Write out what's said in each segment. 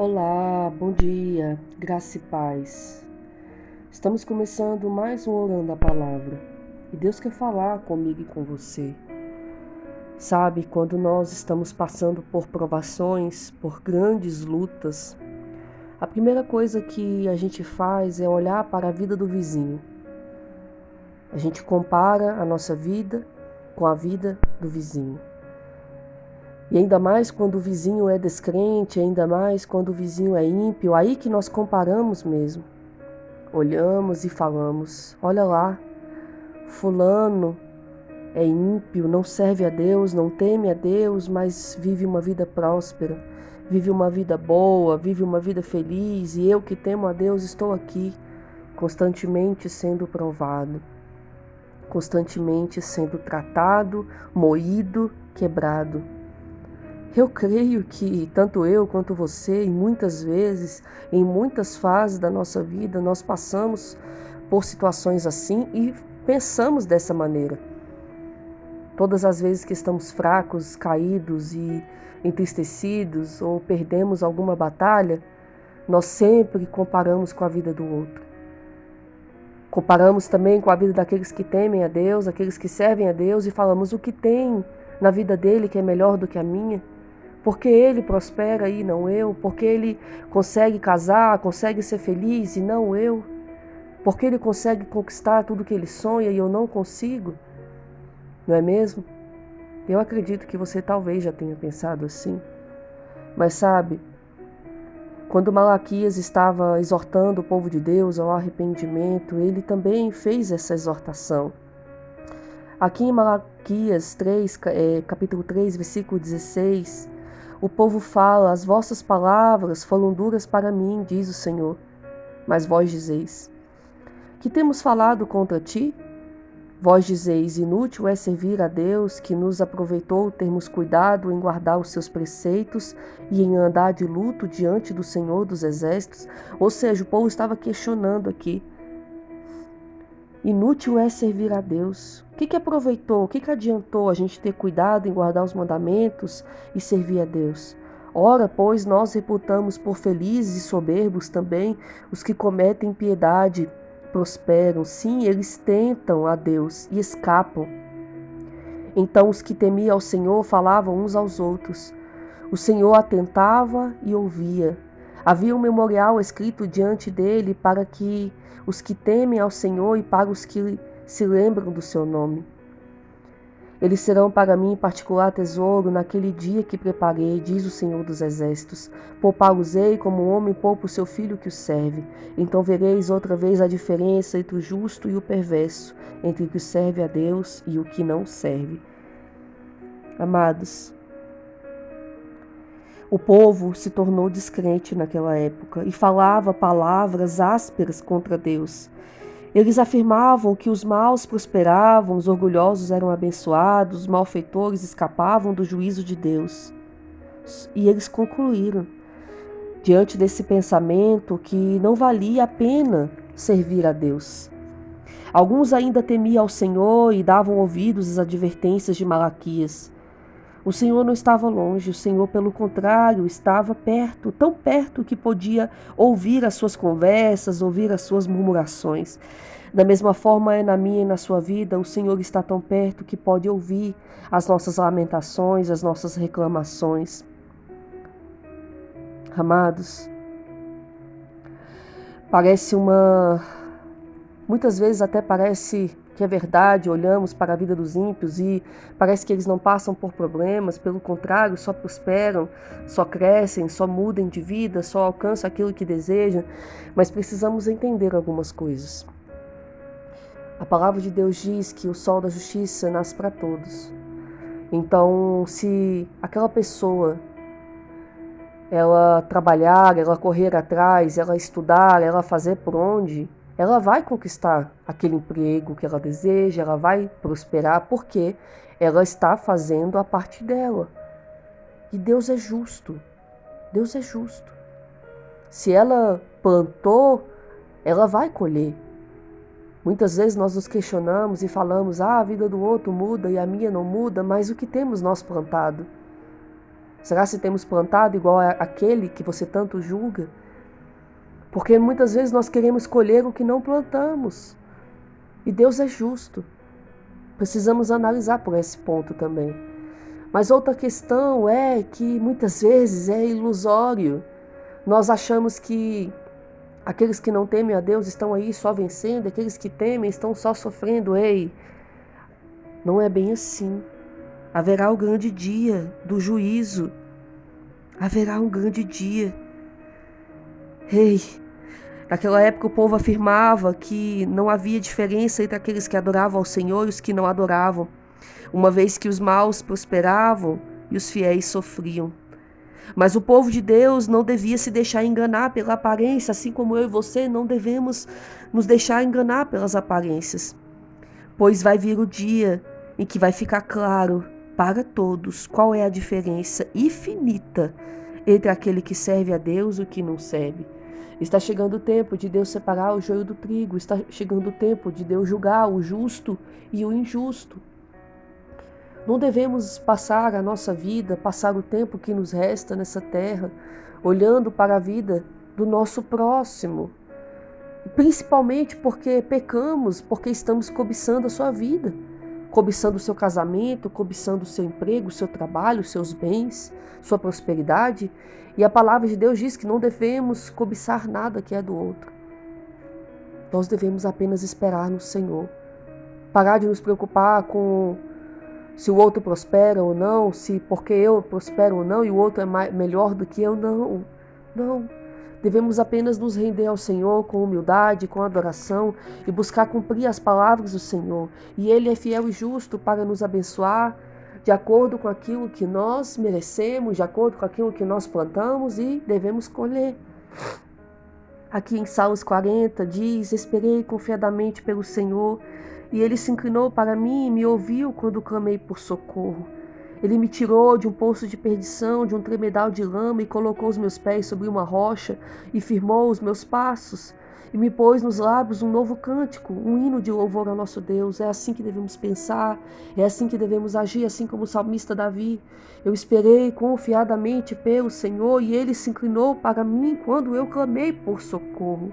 Olá, bom dia, graça e paz. Estamos começando mais um Orando a Palavra e Deus quer falar comigo e com você. Sabe, quando nós estamos passando por provações, por grandes lutas, a primeira coisa que a gente faz é olhar para a vida do vizinho. A gente compara a nossa vida com a vida do vizinho. E ainda mais quando o vizinho é descrente, ainda mais quando o vizinho é ímpio, aí que nós comparamos mesmo. Olhamos e falamos: olha lá, fulano é ímpio, não serve a Deus, não teme a Deus, mas vive uma vida próspera, vive uma vida boa, vive uma vida feliz, e eu que temo a Deus estou aqui, constantemente sendo provado, constantemente sendo tratado, moído, quebrado. Eu creio que tanto eu quanto você, e muitas vezes, em muitas fases da nossa vida, nós passamos por situações assim e pensamos dessa maneira. Todas as vezes que estamos fracos, caídos e entristecidos ou perdemos alguma batalha, nós sempre comparamos com a vida do outro. Comparamos também com a vida daqueles que temem a Deus, aqueles que servem a Deus e falamos o que tem na vida dele que é melhor do que a minha. Porque ele prospera e não eu, porque ele consegue casar, consegue ser feliz e não eu, porque ele consegue conquistar tudo que ele sonha e eu não consigo, não é mesmo? Eu acredito que você talvez já tenha pensado assim, mas sabe, quando Malaquias estava exortando o povo de Deus ao arrependimento, ele também fez essa exortação. Aqui em Malaquias 3, capítulo 3, versículo 16, o povo fala: as vossas palavras foram duras para mim, diz o Senhor. Mas vós dizeis: que temos falado contra ti? Vós dizeis: inútil é servir a Deus, que nos aproveitou termos cuidado em guardar os seus preceitos e em andar de luto diante do Senhor dos Exércitos. Ou seja, o povo estava questionando aqui. Inútil é servir a Deus. O que aproveitou, o que adiantou a gente ter cuidado em guardar os mandamentos e servir a Deus? Ora, pois, nós reputamos por felizes e soberbos também os que cometem impiedade, prosperam. Sim, eles tentam a Deus e escapam. Então os que temiam ao Senhor falavam uns aos outros. O Senhor atentava e ouvia. Havia um memorial escrito diante dele para que os que temem ao Senhor e para os que se lembram do seu nome. Eles serão para mim particular tesouro naquele dia que preparei, diz o Senhor dos Exércitos. Poupá-los-ei como um homem poupa o seu filho que o serve. Então vereis outra vez a diferença entre o justo e o perverso, entre o que serve a Deus e o que não serve. Amados, o povo se tornou descrente naquela época e falava palavras ásperas contra Deus. Eles afirmavam que os maus prosperavam, os orgulhosos eram abençoados, os malfeitores escapavam do juízo de Deus. E eles concluíram, diante desse pensamento, que não valia a pena servir a Deus. Alguns ainda temiam ao Senhor e davam ouvidos às advertências de Malaquias. O Senhor não estava longe, o Senhor, pelo contrário, estava perto, tão perto que podia ouvir as suas conversas, ouvir as suas murmurações. Da mesma forma é na minha e na sua vida, o Senhor está tão perto que pode ouvir as nossas lamentações, as nossas reclamações. Amados, muitas vezes até parece que é verdade, olhamos para a vida dos ímpios e parece que eles não passam por problemas, pelo contrário, só prosperam, só crescem, só mudam de vida, só alcançam aquilo que desejam, mas precisamos entender algumas coisas. A palavra de Deus diz que o sol da justiça nasce para todos. Então, se aquela pessoa, ela trabalhar, ela correr atrás, ela estudar, ela fazer por onde, ela vai conquistar aquele emprego que ela deseja, ela vai prosperar, porque ela está fazendo a parte dela. E Deus é justo. Deus é justo. Se ela plantou, ela vai colher. Muitas vezes nós nos questionamos e falamos: a vida do outro muda e a minha não muda, mas o que temos nós plantado? Será se temos plantado igual aquele que você tanto julga? Porque muitas vezes nós queremos colher o que não plantamos. E Deus é justo. Precisamos analisar por esse ponto também. Mas outra questão é que muitas vezes é ilusório. Nós achamos que aqueles que não temem a Deus estão aí só vencendo, aqueles que temem estão só sofrendo. Ei, não é bem assim. Haverá o grande dia do juízo. Haverá um grande dia. Ei, naquela época o povo afirmava que não havia diferença entre aqueles que adoravam ao Senhor e os que não adoravam, uma vez que os maus prosperavam e os fiéis sofriam. Mas o povo de Deus não devia se deixar enganar pela aparência, assim como eu e você não devemos nos deixar enganar pelas aparências. Pois vai vir o dia em que vai ficar claro para todos qual é a diferença infinita entre aquele que serve a Deus e o que não serve. Está chegando o tempo de Deus separar o joio do trigo, está chegando o tempo de Deus julgar o justo e o injusto. Não devemos passar a nossa vida, passar o tempo que nos resta nessa terra, olhando para a vida do nosso próximo. Principalmente porque pecamos, porque estamos cobiçando a sua vida, cobiçando o seu casamento, cobiçando o seu emprego, o seu trabalho, os seus bens, sua prosperidade. E a palavra de Deus diz que não devemos cobiçar nada que é do outro. Nós devemos apenas esperar no Senhor. Parar de nos preocupar com se o outro prospera ou não, se porque eu prospero ou não e o outro é melhor do que eu, não. Não. Devemos apenas nos render ao Senhor com humildade, com adoração e buscar cumprir as palavras do Senhor. E Ele é fiel e justo para nos abençoar de acordo com aquilo que nós merecemos, de acordo com aquilo que nós plantamos e devemos colher. Aqui em Salmos 40 diz: esperei confiadamente pelo Senhor, e Ele se inclinou para mim e me ouviu quando clamei por socorro. Ele me tirou de um poço de perdição, de um tremedal de lama, e colocou os meus pés sobre uma rocha, e firmou os meus passos, e me pôs nos lábios um novo cântico, um hino de louvor ao nosso Deus. É assim que devemos pensar, é assim que devemos agir, assim como o salmista Davi. Eu esperei confiadamente pelo Senhor, e Ele se inclinou para mim quando eu clamei por socorro.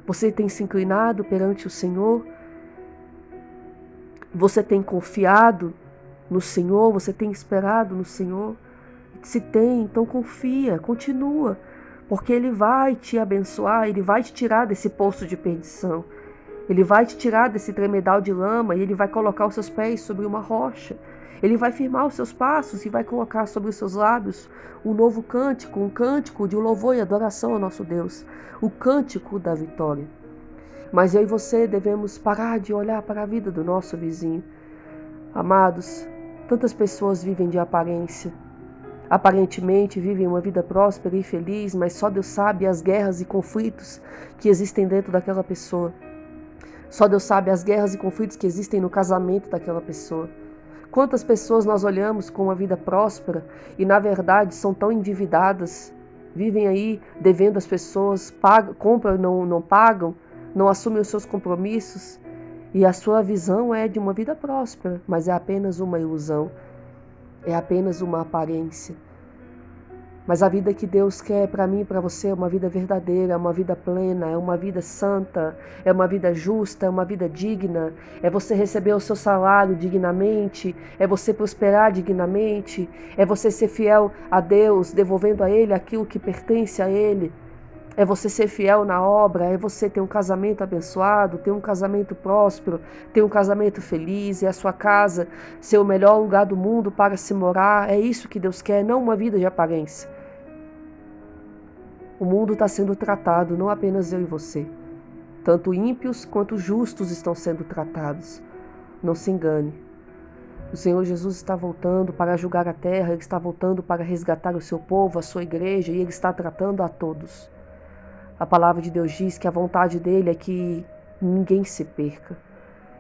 Você tem se inclinado perante o Senhor? Você tem confiado no Senhor? Você tem esperado no Senhor? Se tem, então confia, continua, porque Ele vai te abençoar, Ele vai te tirar desse poço de perdição, Ele vai te tirar desse tremedal de lama e Ele vai colocar os seus pés sobre uma rocha. Ele vai firmar os seus passos e vai colocar sobre os seus lábios um novo cântico, um cântico de louvor e adoração ao nosso Deus, o cântico da vitória. Mas eu e você devemos parar de olhar para a vida do nosso vizinho. Amados, tantas pessoas vivem de aparência. Aparentemente vivem uma vida próspera e feliz, mas só Deus sabe as guerras e conflitos que existem dentro daquela pessoa. Só Deus sabe as guerras e conflitos que existem no casamento daquela pessoa. Quantas pessoas nós olhamos com uma vida próspera e na verdade são tão endividadas, vivem aí devendo às pessoas, compram e não pagam, não assumem os seus compromissos, e a sua visão é de uma vida próspera, mas é apenas uma ilusão, é apenas uma aparência. Mas a vida que Deus quer para mim e para você é uma vida verdadeira, é uma vida plena, é uma vida santa, é uma vida justa, é uma vida digna, é você receber o seu salário dignamente, é você prosperar dignamente, é você ser fiel a Deus, devolvendo a Ele aquilo que pertence a Ele. É você ser fiel na obra, é você ter um casamento abençoado, ter um casamento próspero, ter um casamento feliz, é a sua casa ser o melhor lugar do mundo para se morar. É isso que Deus quer, não uma vida de aparência. O mundo está sendo tratado, não apenas eu e você. Tanto ímpios quanto justos estão sendo tratados. Não se engane. O Senhor Jesus está voltando para julgar a terra, Ele está voltando para resgatar o seu povo, a sua igreja, e Ele está tratando a todos. A palavra de Deus diz que a vontade dele é que ninguém se perca.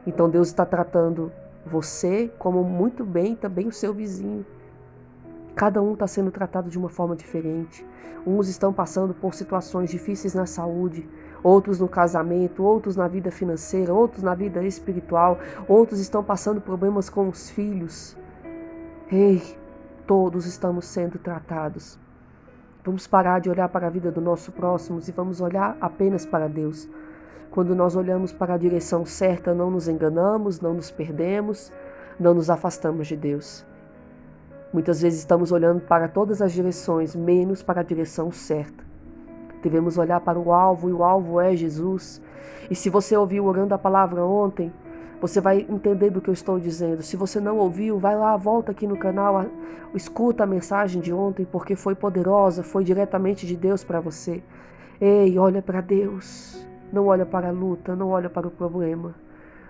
Então Deus está tratando você como muito bem também o seu vizinho. Cada um está sendo tratado de uma forma diferente. Uns estão passando por situações difíceis na saúde, outros no casamento, outros na vida financeira, outros na vida espiritual, outros estão passando problemas com os filhos. Ei, Todos estamos sendo tratados. Vamos parar de olhar para a vida do nosso próximo e vamos olhar apenas para Deus. Quando nós olhamos para a direção certa, não nos enganamos, não nos perdemos, não nos afastamos de Deus. Muitas vezes estamos olhando para todas as direções, menos para a direção certa. Devemos olhar para o alvo, e o alvo é Jesus. E se você ouviu orando a palavra ontem, você vai entender do que eu estou dizendo. Se você não ouviu, vai lá, volta aqui no canal, escuta a mensagem de ontem, porque foi poderosa, foi diretamente de Deus para você. Ei, olha para Deus. Não olha para a luta, não olha para o problema.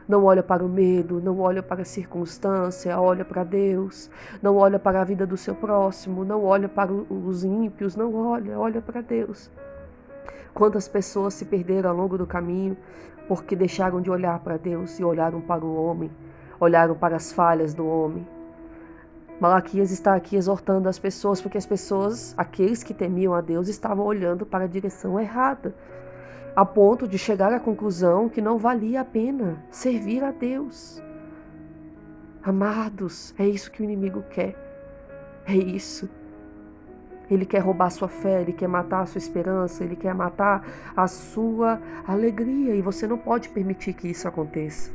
Não olha para o medo, não olha para a circunstância, olha para Deus. Não olha para a vida do seu próximo, não olha para os ímpios, não olha para Deus. Quantas pessoas se perderam ao longo do caminho porque deixaram de olhar para Deus e olharam para o homem, olharam para as falhas do homem. Malaquias está aqui exortando as pessoas porque as pessoas, aqueles que temiam a Deus, estavam olhando para a direção errada, a ponto de chegar à conclusão que não valia a pena servir a Deus. Amados, é isso que o inimigo quer, é isso. Ele quer roubar sua fé, ele quer matar a sua esperança, ele quer matar a sua alegria e você não pode permitir que isso aconteça.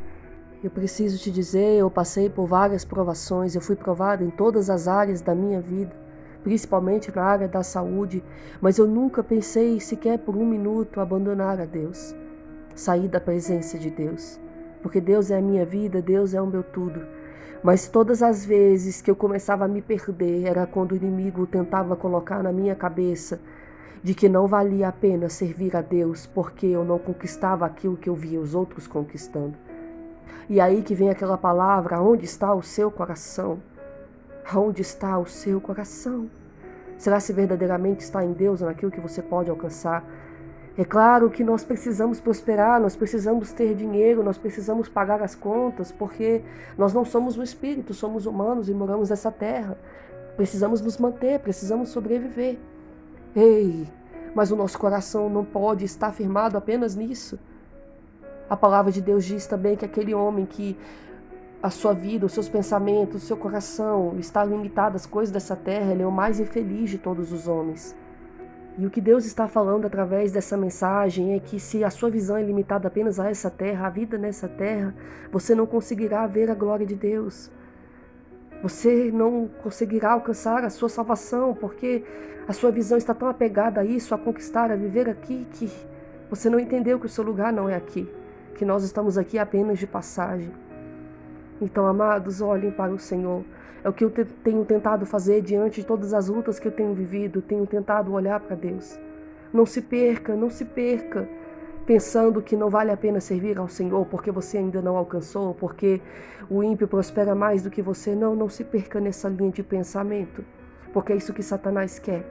Eu preciso te dizer, eu passei por várias provações, eu fui provada em todas as áreas da minha vida, principalmente na área da saúde, mas eu nunca pensei sequer por um minuto abandonar a Deus, sair da presença de Deus, porque Deus é a minha vida, Deus é o meu tudo. Mas todas as vezes que eu começava a me perder, era quando o inimigo tentava colocar na minha cabeça de que não valia a pena servir a Deus, porque eu não conquistava aquilo que eu via os outros conquistando. E aí que vem aquela palavra, onde está o seu coração? Aonde está o seu coração? Será se verdadeiramente está em Deus, naquilo que você pode alcançar? É claro que nós precisamos prosperar, nós precisamos ter dinheiro, nós precisamos pagar as contas, porque nós não somos o espírito, somos humanos e moramos nessa terra. Precisamos nos manter, precisamos sobreviver. Ei, mas o nosso coração não pode estar firmado apenas nisso. A palavra de Deus diz também que aquele homem que a sua vida, os seus pensamentos, o seu coração está limitado às coisas dessa terra, ele é o mais infeliz de todos os homens. E o que Deus está falando através dessa mensagem é que se a sua visão é limitada apenas a essa terra, a vida nessa terra, você não conseguirá ver a glória de Deus. Você não conseguirá alcançar a sua salvação, porque a sua visão está tão apegada a isso, a conquistar, a viver aqui, que você não entendeu que o seu lugar não é aqui, que nós estamos aqui apenas de passagem. Então, amados, olhem para o Senhor. É o que eu tenho tentado fazer diante de todas as lutas que eu tenho vivido. Tenho tentado olhar para Deus. Não se perca, não se perca, pensando que não vale a pena servir ao Senhor porque você ainda não alcançou, porque o ímpio prospera mais do que você. Não se perca nessa linha de pensamento, porque é isso que Satanás quer.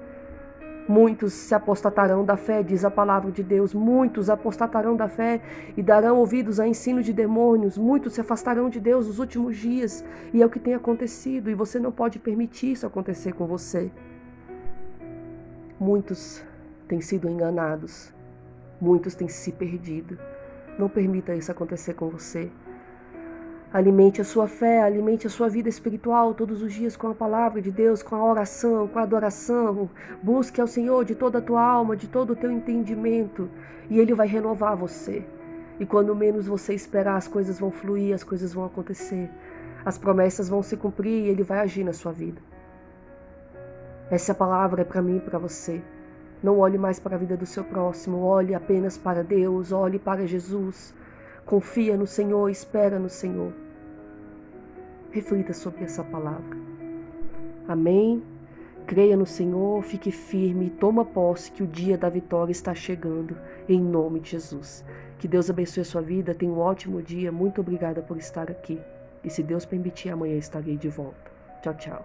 Muitos se apostatarão da fé, diz a palavra de Deus. Muitos apostatarão da fé e darão ouvidos a ensino de demônios. Muitos se afastarão de Deus nos últimos dias. E é o que tem acontecido. E você não pode permitir isso acontecer com você. Muitos têm sido enganados. Muitos têm se perdido. Não permita isso acontecer com você. Alimente a sua fé, alimente a sua vida espiritual todos os dias com a palavra de Deus, com a oração, com a adoração. Busque ao Senhor de toda a tua alma, de todo o teu entendimento, e Ele vai renovar você. E quando menos você esperar, as coisas vão fluir, as coisas vão acontecer. As promessas vão se cumprir e Ele vai agir na sua vida. Essa palavra é para mim e para você. Não olhe mais para a vida do seu próximo, olhe apenas para Deus, olhe para Jesus. Confia no Senhor, espera no Senhor. Reflita sobre essa palavra. Amém? Creia no Senhor, fique firme e toma posse que o dia da vitória está chegando, em nome de Jesus. Que Deus abençoe a sua vida, tenha um ótimo dia, muito obrigada por estar aqui. E se Deus permitir, amanhã estarei de volta. Tchau, tchau.